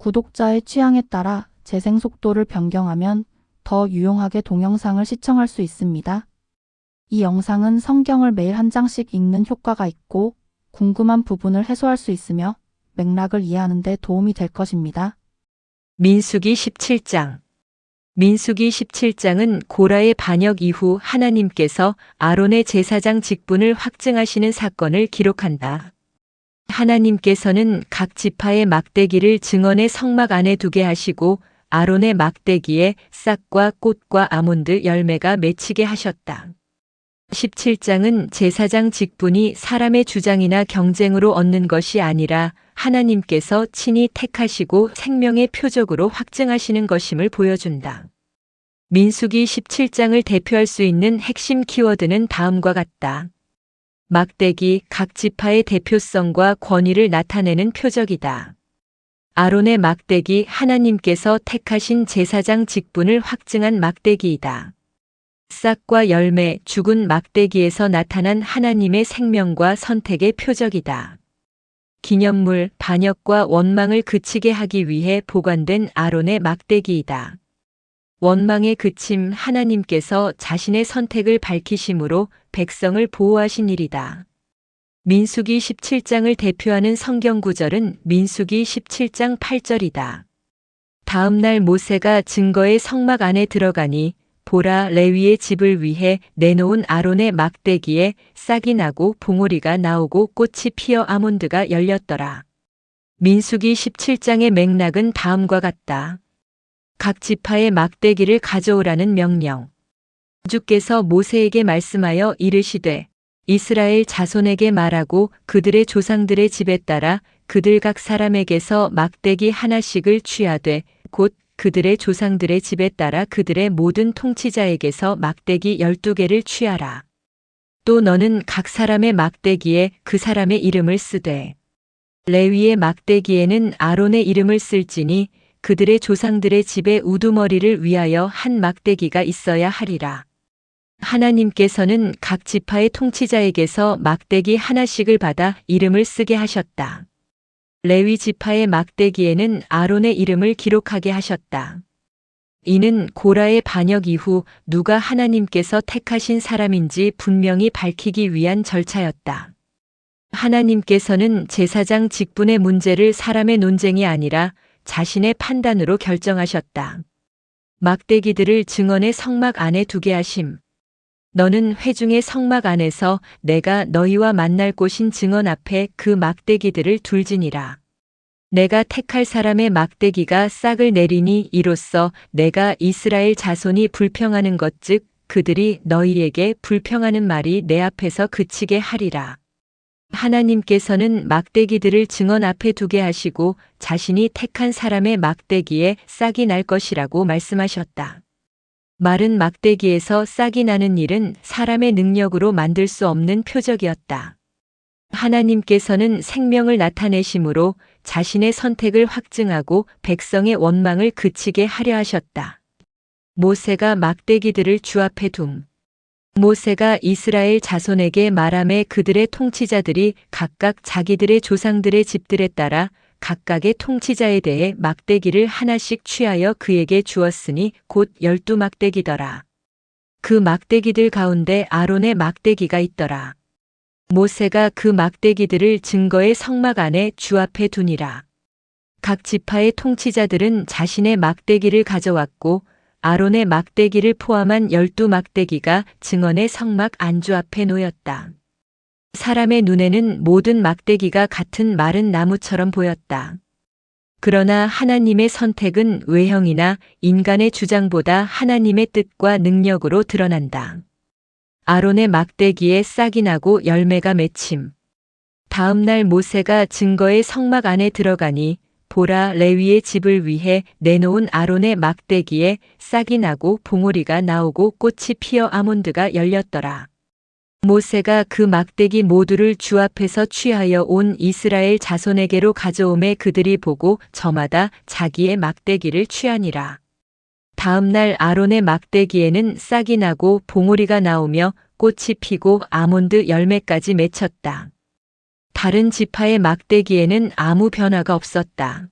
구독자의 취향에 따라 재생 속도를 변경하면 더 유용하게 동영상을 시청할 수 있습니다. 이 영상은 성경을 매일 한 장씩 읽는 효과가 있고 궁금한 부분을 해소할 수 있으며 맥락을 이해하는 데 도움이 될 것입니다. 민수기 17장. 민수기 17장은 고라의 반역 이후 하나님께서 아론의 제사장 직분을 확증하시는 사건을 기록한다. 하나님께서는 각 지파의 막대기를 증언의 성막 안에 두게 하시고 아론의 막대기에 싹과 꽃과 아몬드 열매가 맺히게 하셨다. 17장은 제사장 직분이 사람의 주장이나 경쟁으로 얻는 것이 아니라 하나님께서 친히 택하시고 생명의 표적으로 확증하시는 것임을 보여준다. 민수기 17장을 대표할 수 있는 핵심 키워드는 다음과 같다. 막대기, 각 지파의 대표성과 권위를 나타내는 표적이다. 아론의 막대기, 하나님께서 택하신 제사장 직분을 확증한 막대기이다. 싹과 열매, 죽은 막대기에서 나타난 하나님의 생명과 선택의 표적이다. 기념물, 반역과 원망을 그치게 하기 위해 보관된 아론의 막대기이다. 원망의 그침, 하나님께서 자신의 선택을 밝히심으로 백성을 보호하신 일이다. 민수기 17장을 대표하는 성경 구절은 민수기 17장 8절이다. 다음 날 모세가 증거의 성막 안에 들어가니 보라, 레위의 집을 위해 내놓은 아론의 막대기에 싹이 나고 봉오리가 나오고 꽃이 피어 아몬드가 열렸더라. 민수기 17장의 맥락은 다음과 같다. 각 지파의 막대기를 가져오라는 명령. 주께서 모세에게 말씀하여 이르시되 이스라엘 자손에게 말하고 그들의 조상들의 집에 따라 그들 각 사람에게서 막대기 하나씩을 취하되 곧 그들의 조상들의 집에 따라 그들의 모든 통치자에게서 막대기 12개를 취하라. 또 너는 각 사람의 막대기에 그 사람의 이름을 쓰되 레위의 막대기에는 아론의 이름을 쓸지니 그들의 조상들의 집에 우두머리를 위하여 한 막대기가 있어야 하리라. 하나님께서는 각 지파의 통치자에게서 막대기 하나씩을 받아 이름을 쓰게 하셨다. 레위 지파의 막대기에는 아론의 이름을 기록하게 하셨다. 이는 고라의 반역 이후 누가 하나님께서 택하신 사람인지 분명히 밝히기 위한 절차였다. 하나님께서는 제사장 직분의 문제를 사람의 논쟁이 아니라 자신의 판단으로 결정하셨다. 막대기들을 증언의 성막 안에 두게 하심. 너는 회중의 성막 안에서 내가 너희와 만날 곳인 증언 앞에 그 막대기들을 둘지니라. 내가 택할 사람의 막대기가 싹을 내리니 이로써 내가 이스라엘 자손이 불평하는 것 즉 그들이 너희에게 불평하는 말이 내 앞에서 그치게 하리라. 하나님께서는 막대기들을 증언 앞에 두게 하시고 자신이 택한 사람의 막대기에 싹이 날 것이라고 말씀하셨다. 마른 막대기에서 싹이 나는 일은 사람의 능력으로 만들 수 없는 표적이었다. 하나님께서는 생명을 나타내심으로 자신의 선택을 확증하고 백성의 원망을 그치게 하려 하셨다. 모세가 막대기들을 주 앞에 둠. 모세가 이스라엘 자손에게 말하매 그들의 통치자들이 각각 자기들의 조상들의 집들에 따라 각각의 통치자에 대해 막대기를 하나씩 취하여 그에게 주었으니 곧 12막대기더라. 그 막대기들 가운데 아론의 막대기가 있더라. 모세가 그 막대기들을 증거의 성막 안에 주 앞에 두니라. 각 지파의 통치자들은 자신의 막대기를 가져왔고 아론의 막대기를 포함한 12막대기가 증언의 성막 안주 앞에 놓였다. 사람의 눈에는 모든 막대기가 같은 마른 나무처럼 보였다. 그러나 하나님의 선택은 외형이나 인간의 주장보다 하나님의 뜻과 능력으로 드러난다. 아론의 막대기에 싹이 나고 열매가 맺힘. 다음 날 모세가 증거의 성막 안에 들어가니 보라, 레위의 집을 위해 내놓은 아론의 막대기에 싹이 나고 봉오리가 나오고 꽃이 피어 아몬드가 열렸더라. 모세가 그 막대기 모두를 주 앞에서 취하여 온 이스라엘 자손에게로 가져오매 그들이 보고 저마다 자기의 막대기를 취하니라. 다음 날 아론의 막대기에는 싹이 나고 봉오리가 나오며 꽃이 피고 아몬드 열매까지 맺혔다. 다른 지파의 막대기에는 아무 변화가 없었다.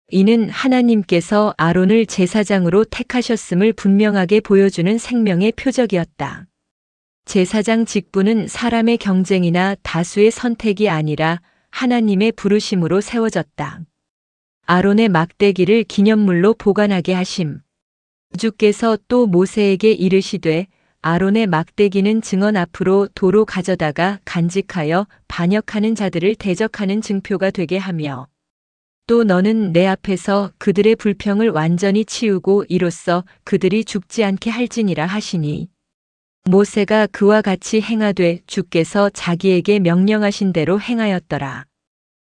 이는 하나님께서 아론을 제사장으로 택하셨음을 분명하게 보여주는 생명의 표적이었다. 제사장 직분은 사람의 경쟁이나 다수의 선택이 아니라 하나님의 부르심으로 세워졌다. 아론의 막대기를 기념물로 보관하게 하심. 주께서 또 모세에게 이르시되 아론의 막대기는 증언 앞으로 도로 가져다가 간직하여 반역하는 자들을 대적하는 증표가 되게 하며 또 너는 내 앞에서 그들의 불평을 완전히 치우고 이로써 그들이 죽지 않게 할지니라 하시니 모세가 그와 같이 행하되 주께서 자기에게 명령하신 대로 행하였더라.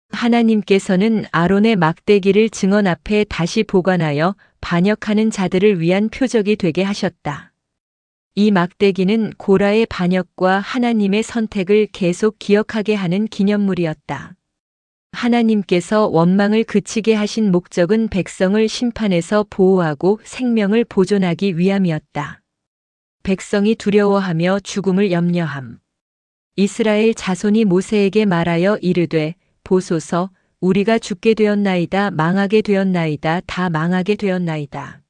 하나님께서는 아론의 막대기를 증언 앞에 다시 보관하여 반역하는 자들을 위한 표적이 되게 하셨다. 이 막대기는 고라의 반역과 하나님의 선택을 계속 기억하게 하는 기념물이었다. 하나님께서 원망을 그치게 하신 목적은 백성을 심판에서 보호하고 생명을 보존하기 위함이었다. 백성이 두려워하며 죽음을 염려함. 이스라엘 자손이 모세에게 말하여 이르되 보소서 우리가 죽게 되었나이다 망하게 되었나이다 다 망하게 되었나이다.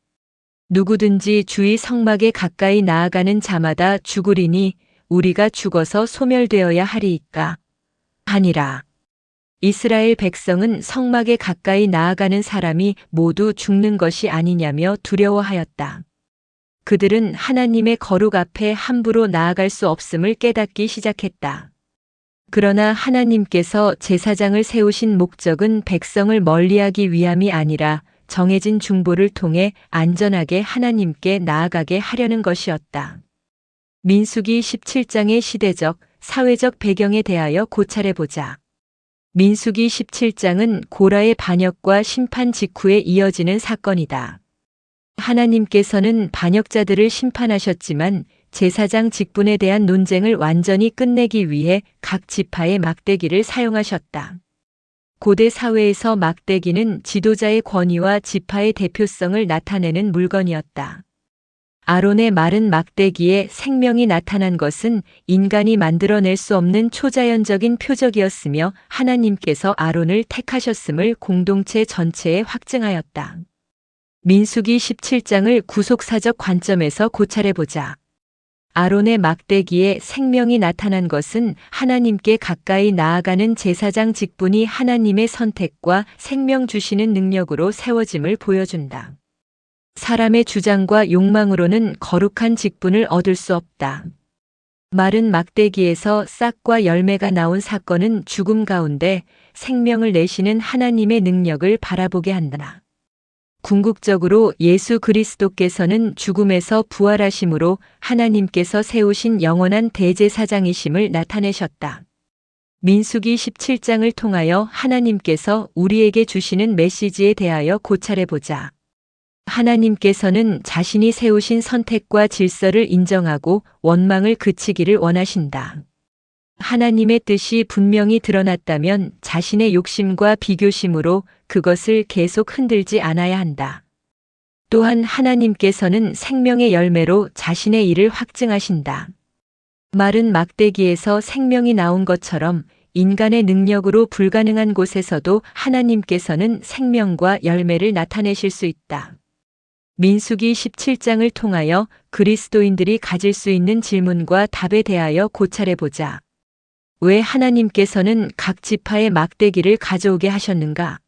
누구든지 주의 성막에 가까이 나아가는 자마다 죽으리니 우리가 죽어서 소멸되어야 하리이까 하니라. 이스라엘 백성은 성막에 가까이 나아가는 사람이 모두 죽는 것이 아니냐며 두려워하였다. 그들은 하나님의 거룩 앞에 함부로 나아갈 수 없음을 깨닫기 시작했다. 그러나 하나님께서 제사장을 세우신 목적은 백성을 멀리하기 위함이 아니라 정해진 중보를 통해 안전하게 하나님께 나아가게 하려는 것이었다. 민수기 17장의 시대적, 사회적 배경에 대하여 고찰해보자. 민수기 17장은 고라의 반역과 심판 직후에 이어지는 사건이다. 하나님께서는 반역자들을 심판하셨지만 제사장 직분에 대한 논쟁을 완전히 끝내기 위해 각 지파의 막대기를 사용하셨다. 고대 사회에서 막대기는 지도자의 권위와 지파의 대표성을 나타내는 물건이었다. 아론의 마른 막대기에 생명이 나타난 것은 인간이 만들어낼 수 없는 초자연적인 표적이었으며 하나님께서 아론을 택하셨음을 공동체 전체에 확증하였다. 민수기 17장을 구속사적 관점에서 고찰해보자. 아론의 막대기에 생명이 나타난 것은 하나님께 가까이 나아가는 제사장 직분이 하나님의 선택과 생명 주시는 능력으로 세워짐을 보여준다. 사람의 주장과 욕망으로는 거룩한 직분을 얻을 수 없다. 마른 막대기에서 싹과 열매가 나온 사건은 죽음 가운데 생명을 내시는 하나님의 능력을 바라보게 한다. 궁극적으로 예수 그리스도께서는 죽음에서 부활하심으로 하나님께서 세우신 영원한 대제사장이심을 나타내셨다. 민수기 17장을 통하여 하나님께서 우리에게 주시는 메시지에 대하여 고찰해보자. 하나님께서는 자신이 세우신 선택과 질서를 인정하고 원망을 그치기를 원하신다. 하나님의 뜻이 분명히 드러났다면 자신의 욕심과 비교심으로 그것을 계속 흔들지 않아야 한다. 또한 하나님께서는 생명의 열매로 자신의 일을 확증하신다. 마른 막대기에서 생명이 나온 것처럼 인간의 능력으로 불가능한 곳에서도 하나님께서는 생명과 열매를 나타내실 수 있다. 민수기 17장을 통하여 그리스도인들이 가질 수 있는 질문과 답에 대하여 고찰해보자. 왜 하나님께서는 각 지파의 막대기를 가져오게 하셨는가?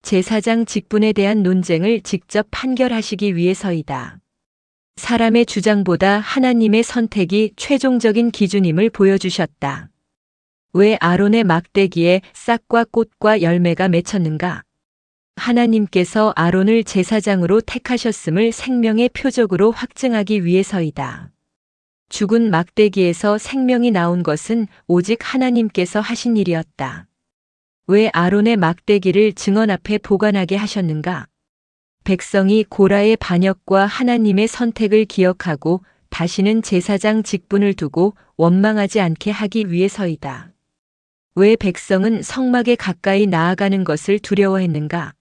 제사장 직분에 대한 논쟁을 직접 판결하시기 위해서이다. 사람의 주장보다 하나님의 선택이 최종적인 기준임을 보여주셨다. 왜 아론의 막대기에 싹과 꽃과 열매가 맺혔는가? 하나님께서 아론을 제사장으로 택하셨음을 생명의 표적으로 확증하기 위해서이다. 죽은 막대기에서 생명이 나온 것은 오직 하나님께서 하신 일이었다. 왜 아론의 막대기를 증언 앞에 보관하게 하셨는가? 백성이 고라의 반역과 하나님의 선택을 기억하고 다시는 제사장 직분을 두고 원망하지 않게 하기 위해서이다. 왜 백성은 성막에 가까이 나아가는 것을 두려워했는가?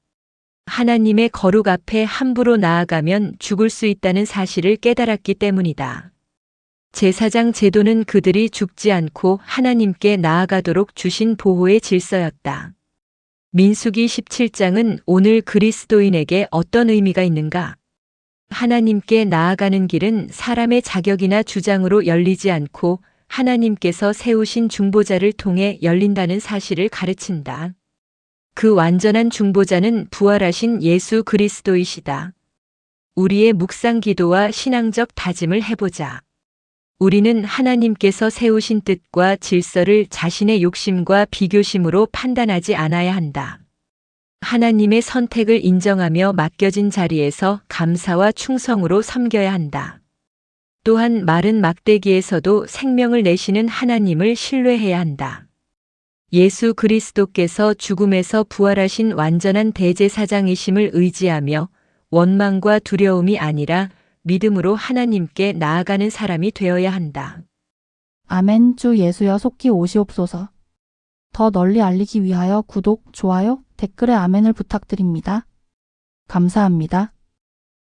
하나님의 거룩 앞에 함부로 나아가면 죽을 수 있다는 사실을 깨달았기 때문이다. 제사장 제도는 그들이 죽지 않고 하나님께 나아가도록 주신 보호의 질서였다. 민수기 17장은 오늘 그리스도인에게 어떤 의미가 있는가? 하나님께 나아가는 길은 사람의 자격이나 주장으로 열리지 않고 하나님께서 세우신 중보자를 통해 열린다는 사실을 가르친다. 그 완전한 중보자는 부활하신 예수 그리스도이시다. 우리의 묵상 기도와 신앙적 다짐을 해보자. 우리는 하나님께서 세우신 뜻과 질서를 자신의 욕심과 비교심으로 판단하지 않아야 한다. 하나님의 선택을 인정하며 맡겨진 자리에서 감사와 충성으로 섬겨야 한다. 또한 마른 막대기에서도 생명을 내시는 하나님을 신뢰해야 한다. 예수 그리스도께서 죽음에서 부활하신 완전한 대제사장이심을 의지하며 원망과 두려움이 아니라 믿음으로 하나님께 나아가는 사람이 되어야 한다. 아멘. 주 예수여 속히 오시옵소서. 더 널리 알리기 위하여 구독, 좋아요, 댓글에 아멘을 부탁드립니다. 감사합니다.